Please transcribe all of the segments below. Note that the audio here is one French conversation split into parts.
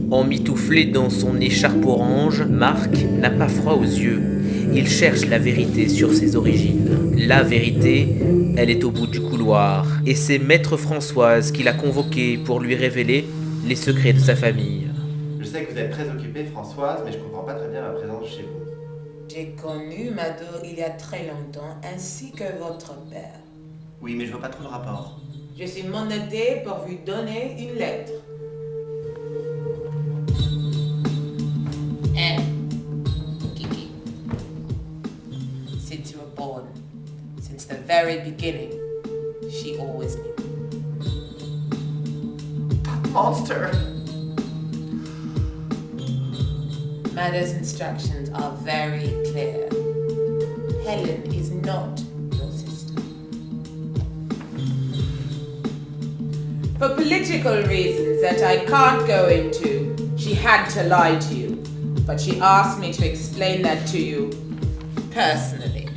Emmitouflé dans son écharpe orange, Marc n'a pas froid aux yeux. Il cherche la vérité sur ses origines. La vérité, elle est au bout du couloir. Et c'est Maître Françoise qui l'a convoquée pour lui révéler les secrets de sa famille. Je sais que vous êtes très occupée, Françoise, mais je comprends pas très bien ma présence chez vous. J'ai connu Mado il y a très longtemps, ainsi que votre père. Oui, mais je vois pas trop le rapport. Je suis mandatée pour vous donner une lettre. Kiki. Since you were born, since the very beginning, she always knew. That monster! Mado's instructions are very clear. Helen is not your sister. For political reasons that I can't go into, she had to lie to you. But she asked me to explain that to you personally.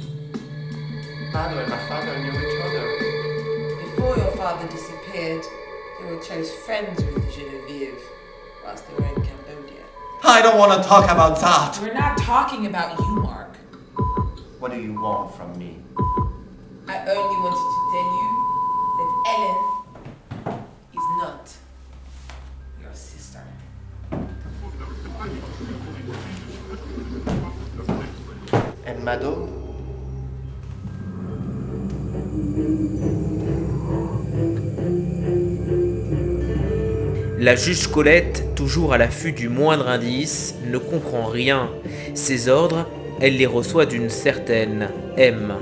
Mado and my father knew each other. Before your father disappeared, they were close friends with Genevieve whilst they were in Cambodia. I don't want to talk about that! We're not talking about you, Mark. What do you want from me? I only wanted to tell you that Ellen is not your sister. And Mado? La juge Colette, toujours à l'affût du moindre indice, ne comprend rien. Ses ordres, elle les reçoit d'une certaine M.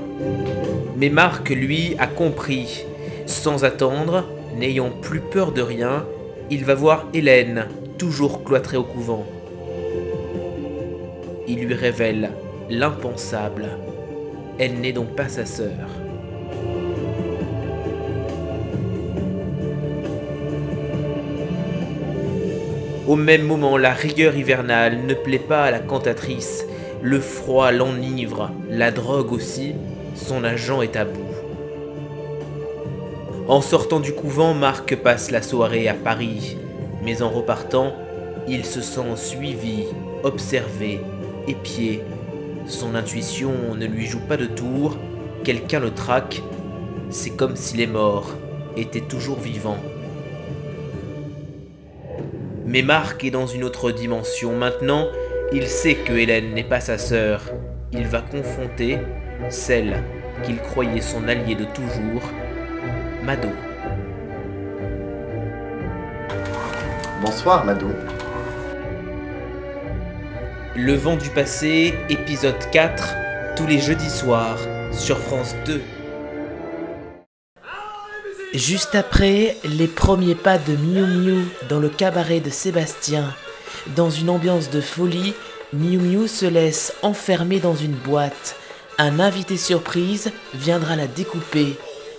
Mais Marc, lui, a compris. Sans attendre, n'ayant plus peur de rien, il va voir Hélène, toujours cloîtrée au couvent. Il lui révèle l'impensable. Elle n'est donc pas sa sœur. Au même moment, la rigueur hivernale ne plaît pas à la cantatrice. Le froid l'enivre, la drogue aussi, son agent est à bout. En sortant du couvent, Marc passe la soirée à Paris. Mais en repartant, il se sent suivi, observé, épié. Son intuition ne lui joue pas de tour, quelqu'un le traque. C'est comme si les morts étaient toujours vivants. Mais Marc est dans une autre dimension. Maintenant, il sait que Hélène n'est pas sa sœur. Il va confronter celle qu'il croyait son allié de toujours, Mado. Bonsoir, Mado. Le vent du passé, épisode 4, tous les jeudis soirs, sur France 2. Juste après, les premiers pas de Miu Miu dans le cabaret de Sébastien. Dans une ambiance de folie, Miu Miu se laisse enfermer dans une boîte. Un invité surprise viendra la découper.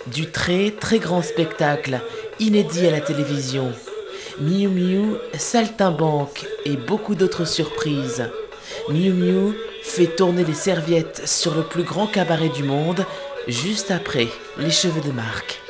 Du très grand spectacle, inédit à la télévision. Miu Miu, saltimbanque et beaucoup d'autres surprises. Miu Miu fait tourner les serviettes sur le plus grand cabaret du monde, juste après les cheveux de Marc.